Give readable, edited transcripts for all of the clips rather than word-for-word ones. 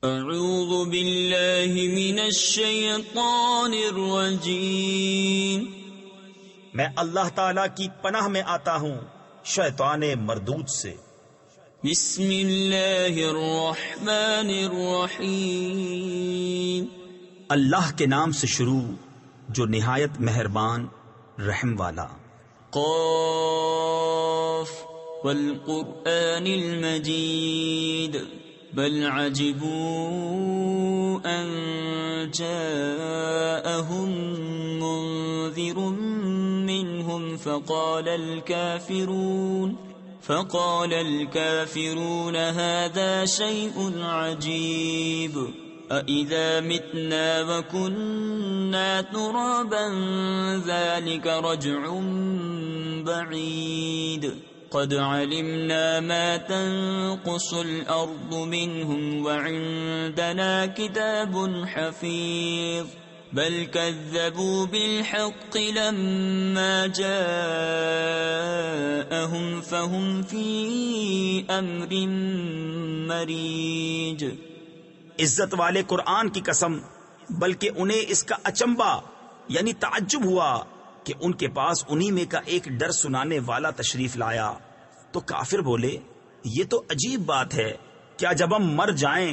اعوذ باللہ من الشیطان الرجیم، میں اللہ تعالی کی پناہ میں آتا ہوں شیطان مردود سے۔ بسم اللہ الرحمن الرحیم، اللہ کے نام سے شروع جو نہایت مہربان رحم والا۔ قاف والقرآن المجید، بل عجبوا ان جاءهم منذر منهم فقال الكافرون هذا شيء عجيب أإذا متنا وكنا ترابا ذلك رجع بعيد قد علمنا ما تنقص الأرض منهم وعندنا كتاب حفيظ بل كذبوا بالحق لما جاءهم فهم في أمر مريج۔ عزت والے قرآن کی قسم، بلکہ انہیں اس کا اچنبا یعنی تعجب ہوا کہ ان کے پاس انہی میں کا ایک ڈر سنانے والا تشریف لایا، تو کافر بولے یہ تو عجیب بات ہے، کیا جب ہم مر جائیں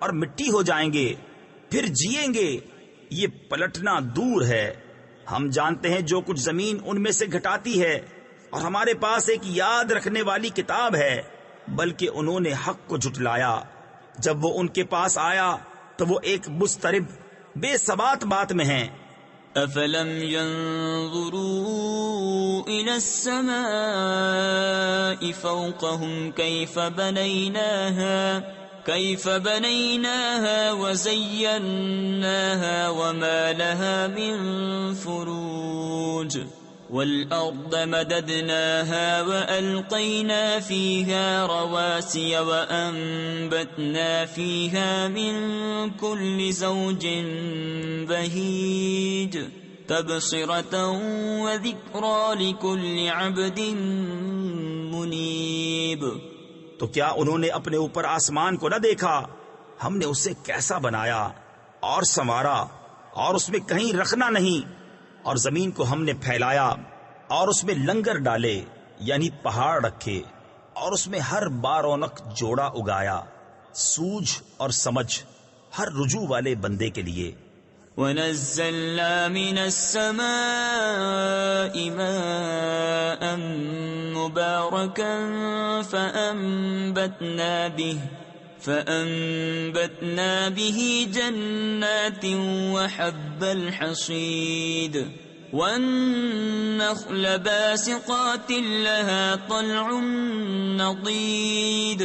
اور مٹی ہو جائیں گے پھر جیئیں گے؟ یہ پلٹنا دور ہے، ہم جانتے ہیں جو کچھ زمین ان میں سے گھٹاتی ہے، اور ہمارے پاس ایک یاد رکھنے والی کتاب ہے، بلکہ انہوں نے حق کو جھٹلایا۔ جب وہ ان کے پاس آیا تو وہ ایک مضطرب بے ثبات بات میں ہیں۔ افلم ينظروا الى السماء فوقهم كيف بنيناها وزيناها وما لها من فروج والأرض مددناها وألقينا فيها رواسي وأنبتنا فيها من كل زوج بهيج تبصرة وذكرى لكل عبد منيب۔ تو کیا انہوں نے اپنے اوپر آسمان کو نہ دیکھا؟ ہم نے اسے کیسا بنایا اور سنوارا، اور اس میں کہیں رکھنا نہیں، اور زمین کو ہم نے پھیلایا اور اس میں لنگر ڈالے یعنی پہاڑ رکھے، اور اس میں ہر بارونق جوڑا اگایا، سوجھ اور سمجھ ہر رجوع والے بندے کے لیے۔ وَنَزَّلْنَا مِنَ السَّمَاءِ مَاءً مُبَارَكًا فَأَنبَتْنَا بِهِ جَنَّاتٍ وَحَبَّ الْحَصِيدِ وَالنَّخْلَ بَاسِقَاتٍ لَهَا طَلْعٌ نَضِيدٌ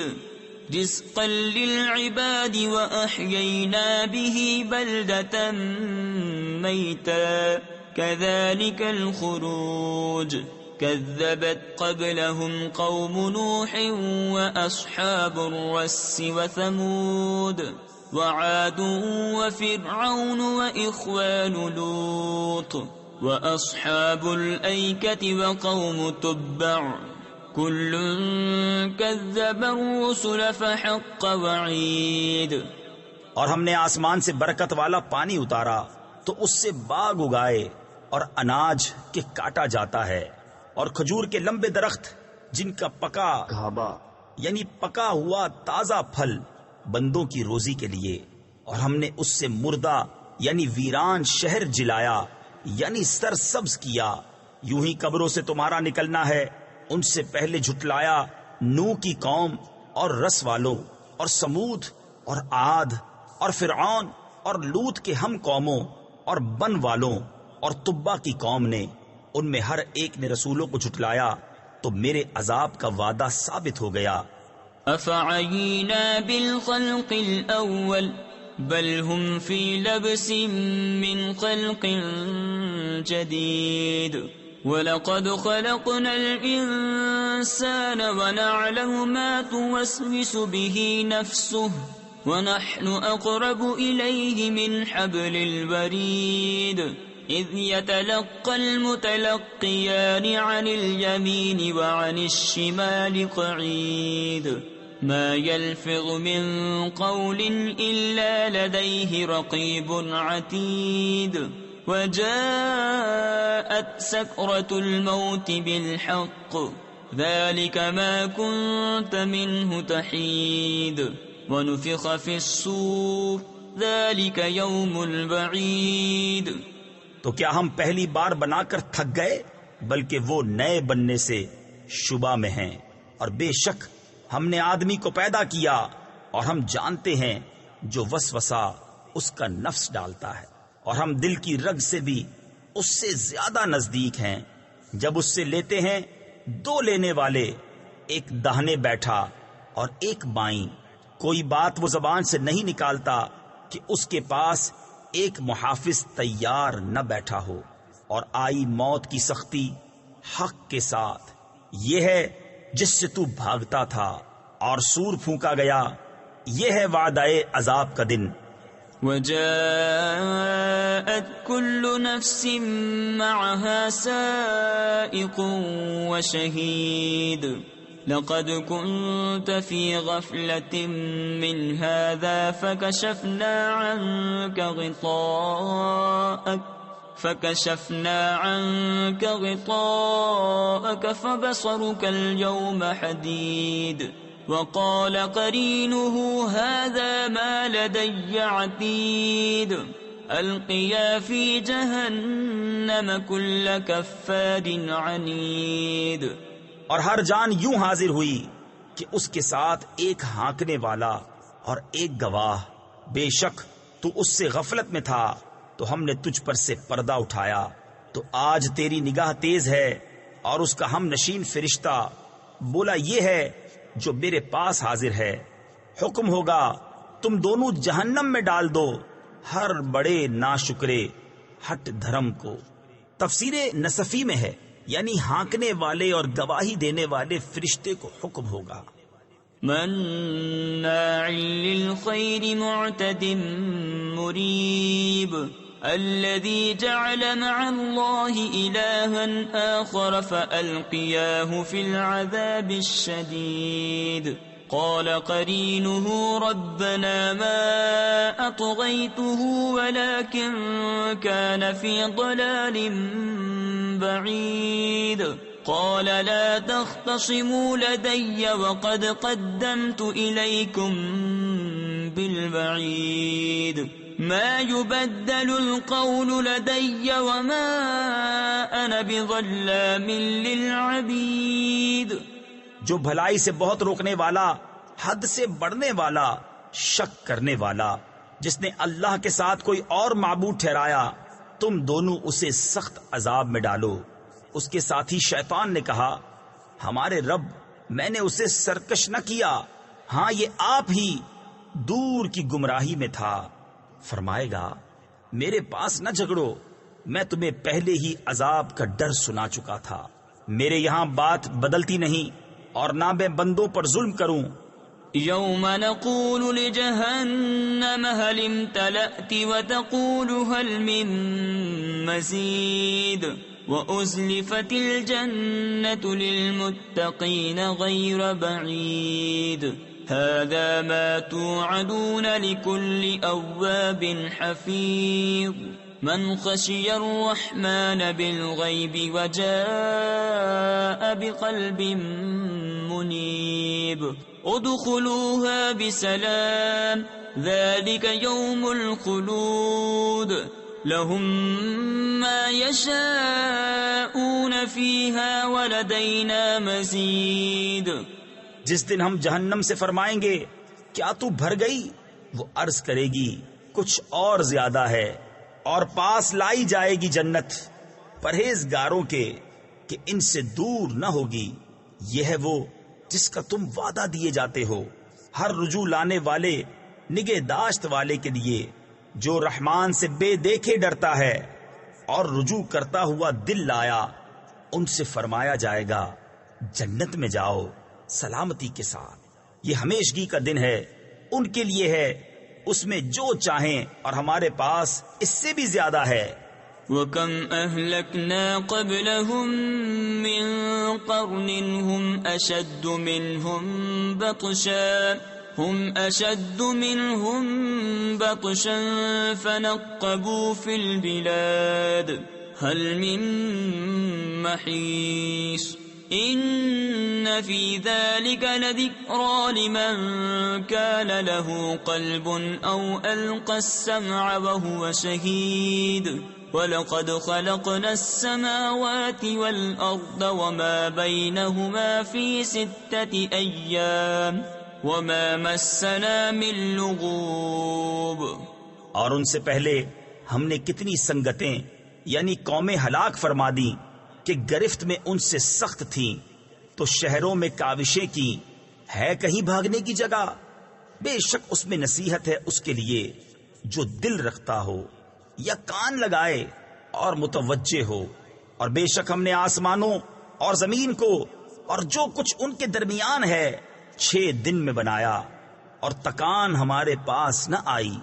رِزْقًا لِلْعِبَادِ وَأَحْيَيْنَا بِهِ بَلْدَةً مَيْتًا كَذَلِكَ الْخُرُوجُ كذبت قبلهم قوم نوح وأصحاب الرس وثمود وعاد وفرعون وإخوان لوط وأصحاب الأيكة وقوم تبع كل كذب الرسل فحق وعيد۔ اور ہم نے آسمان سے برکت والا پانی اتارا تو اس سے باغ اگائے اور اناج کے کاٹا جاتا ہے، اور کھجور کے لمبے درخت جن کا پکا گھابا یعنی پکا ہوا تازہ پھل بندوں کی روزی کے لیے، اور ہم نے اس سے مردہ یعنی ویران شہر جلایا یعنی سرسبز کیا۔ یوں ہی قبروں سے تمہارا نکلنا ہے، ان سے پہلے جھٹلایا نوح کی قوم اور رس والوں اور سمود اور عاد اور فرعون اور لوط کے ہم قوموں اور بن والوں اور تبا کی قوم نے، ان میں ہر ایک نے رسولوں کو جھٹلایا تو میرے عذاب کا وعدہ ثابت ہو گیا۔ افعینا بالخلق الاول بل هم فی لبس من خلق جدید وَلَقَدْ خَلَقْنَا الْإِنسَانَ وَنَعْلَمُ مَا تُوَسْوِسُ بِهِ نَفْسُهُ وَنَحْنُ أَقْرَبُ إِلَيْهِ مِنْ حَبْلِ الْوَرِيدِ إِذْ يَتَلَقَّى الْمُتَلَقِّيَانِ عَنِ الْيَمِينِ وَعَنِ الشِّمَالِ قَعِيدٌ ما يلفظ من قول إلا لديه رقيب عتيد وجاءت سكرة الموت بالحق ذلك ما كنت منه تحيد ونفخ في الصور ذلك يوم البعيد. تو کیا ہم پہلی بار بنا کر تھک گئے؟ بلکہ وہ نئے بننے سے شبہ میں ہیں. اور بے شک ہم نے آدمی کو پیدا کیا اور ہم جانتے ہیں جو وسوسہ اس کا نفس ڈالتا ہے، اور ہم دل کی رگ سے بھی اس سے زیادہ نزدیک ہیں. جب اس سے لیتے ہیں دو لینے والے، ایک داہنے بیٹھا اور ایک بائیں، کوئی بات وہ زبان سے نہیں نکالتا کہ اس کے پاس ایک محافظ تیار نہ بیٹھا ہو. اور آئی موت کی سختی حق کے ساتھ، یہ ہے جس سے تو بھاگتا تھا، اور سور پھونکا گیا، یہ ہے وعدہ عذاب کا دن. وجاءت كل نفس معها سائق وشهيد لقد كنت في غفلة من هذا فكشفنا عنك غطاءك فبصرك اليوم حديد وقال قرينه هذا ما لدي عتيد القيا في جهنم كل كفار عنيد. اور ہر جان یوں حاضر ہوئی کہ اس کے ساتھ ایک ہانکنے والا اور ایک گواہ. بے شک تو اس سے غفلت میں تھا تو ہم نے تجھ پر سے پردہ اٹھایا. تو آج تیری نگاہ تیز ہے، اور اس کا ہم نشین فرشتہ بولا یہ ہے جو میرے پاس حاضر ہے. حکم ہوگا تم دونوں جہنم میں ڈال دو ہر بڑے ناشکرے ہٹ دھرم کو. تفسیر نصفی میں ہے، یعنی ہانکنے والے اور گواہی دینے والے فرشتے کو حکم ہوگا. مناع للخير معتد مريب الذي جعل مع الله إلها آخر فألقياه في العذاب الشديد. قال قرينه ربنا ما أطغيته ولكن كان في ضلال بعيد. قال لا تختصموا لدي وقد قدمت إليكم بالبعيد ما يبدل القول لدي وما أنا بظلام للعبيد. جو بھلائی سے بہت روکنے والا، حد سے بڑھنے والا، شک کرنے والا، جس نے اللہ کے ساتھ کوئی اور معبود ٹھہرایا، تم دونوں اسے سخت عذاب میں ڈالو. اس کے ساتھی شیطان نے کہا ہمارے رب میں نے اسے سرکش نہ کیا، ہاں یہ آپ ہی دور کی گمراہی میں تھا. فرمائے گا میرے پاس نہ جھگڑو، میں تمہیں پہلے ہی عذاب کا ڈر سنا چکا تھا. میرے یہاں بات بدلتی نہیں اور نہ میں بندوں پر ظلم کروں. يوم نقول لجهنم هل امتلأت وتقول هل من مزيد وأزلفت الجنة للمتقين غير بعيد هذا ما توعدون لكل أواب حفيظ من خشي الرحمن بالغيب وجاء بقلب منيب ادخلوها بسلام ذلك يوم الخلود لهم ما يشاءون فيها ولدينا مزيد. جس دن ہم جہنم سے فرمائیں گے کیا تو بھر گئی؟ وہ عرض کرے گی کچھ اور زیادہ ہے، اور پاس لائی جائے گی جنت پرہیزگاروں کے کہ ان سے دور نہ ہوگی. یہ ہے وہ جس کا تم وعدہ دیے جاتے ہو، ہر رجوع لانے والے نگہداشت والے کے لیے جو رحمان سے بے دیکھے ڈرتا ہے اور رجوع کرتا ہوا دل لایا. ان سے فرمایا جائے گا جنت میں جاؤ سلامتی کے ساتھ. یہ ہمیشگی کا دن ہے، ان کے لیے ہے، اس میں جو چاہیں، اور ہمارے پاس اس سے بھی زیادہ ہے. وَكَمْ أَهْلَكْنَا قَبْلَهُمْ مِنْ قَرْنٍ هُمْ أَشَدُّ مِنْهُمْ بَطْشًا فَنَقَّبُوا فِي الْبِلَادِ هَلْ مِنْ مَحِيصٍ إِنَّ فِي ذَلِكَ لَذِكْرَى لِمَنْ كَانَ لَهُ قَلْبٌ أَوْ أَلْقَى السَّمْعَ وَهُوَ شَهِيدٌ وَلَقَدْ خَلَقْنَا السَّمَاوَاتِ وَالْأَرْضَ وَمَا بَيْنَهُمَا فِي 6 أَيَّامٍ وَمَا مَسَّنَا مِن لُغُوبٍ۔ اور ان سے پہلے ہم نے کتنی سنگتیں یعنی قومیں ہلاک فرما دی کہ گرفت میں ان سے سخت تھیں، تو شہروں میں کاوشیں کی، ہے کہیں بھاگنے کی جگہ؟ بے شک اس میں نصیحت ہے اس کے لیے جو دل رکھتا ہو یا کان لگائے اور متوجہ ہو۔ اور بے شک ہم نے آسمانوں اور زمین کو اور جو کچھ ان کے درمیان ہے 6 دن میں بنایا، اور تکان ہمارے پاس نہ آئی۔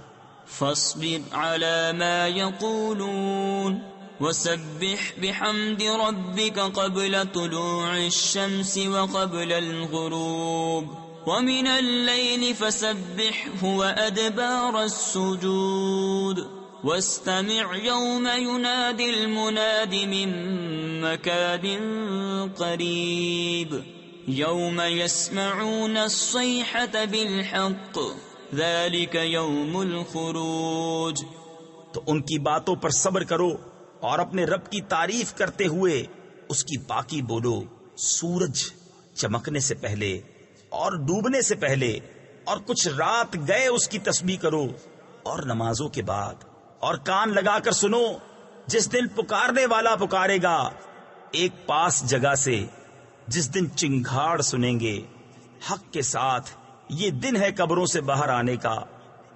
فاصبر على ما يقولون وسبح بحمد ربك قبل طلوع الشمس وقبل الغروب ومن الليل فسبحه وأدبار السجود واستمع يوم ينادي المناد من مكان قريب يوم يسمعون الصيحة بالحق ذلك يوم الخروج۔ تو ان کی باتوں پر صبر کرو اور اپنے رب کی تعریف کرتے ہوئے اس کی پاکی بولو، سورج چمکنے سے پہلے اور ڈوبنے سے پہلے اور کچھ رات گئے اس کی تسبیح کرو، اور نمازوں کے بعد، اور کان لگا کر سنو جس دن پکارنے والا پکارے گا ایک پاس جگہ سے، جس دن چنگھاڑ سنیں گے حق کے ساتھ۔ یہ دن ہے قبروں سے باہر آنے کا۔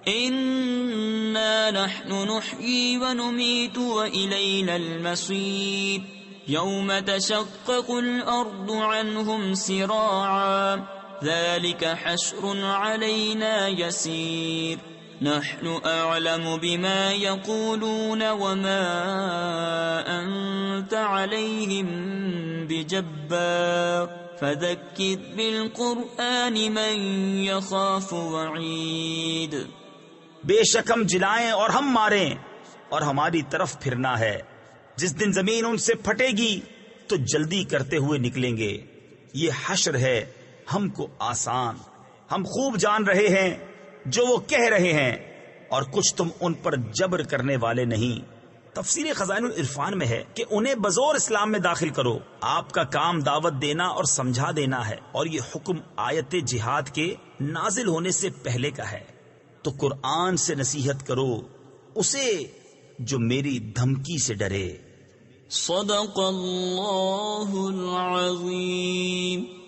إِنَّا نَحْنُ نُحْيِي وَنُمِيتُ وَإِلَيْنَا الْمَصِيرُ يَوْمَ تَشَقَّقُ الْأَرْضُ عَنْهُمْ سِرَاعًا ذَلِكَ حَشْرٌ عَلَيْنَا يَسِيرٌ نَحْنُ أَعْلَمُ بِمَا يَقُولُونَ وَمَا أَنْتَ عَلَيْهِمْ بِجَبَّارٍ فَذَكِّرْ بِالْقُرْآنِ مَنْ يَخَافُ وَعِيدٍ۔ بے شک ہم جلائیں اور ہم ماریں اور ہماری طرف پھرنا ہے۔ جس دن زمین ان سے پھٹے گی تو جلدی کرتے ہوئے نکلیں گے۔ یہ حشر ہے ہم کو آسان، ہم خوب جان رہے ہیں جو وہ کہہ رہے ہیں، اور کچھ تم ان پر جبر کرنے والے نہیں۔ تفسیر خزائن العرفان میں ہے کہ انہیں بزور اسلام میں داخل کرو، آپ کا کام دعوت دینا اور سمجھا دینا ہے، اور یہ حکم آیت جہاد کے نازل ہونے سے پہلے کا ہے۔ تو قرآن سے نصیحت کرو اسے جو میری دھمکی سے ڈرے۔ صدق اللہ العظیم۔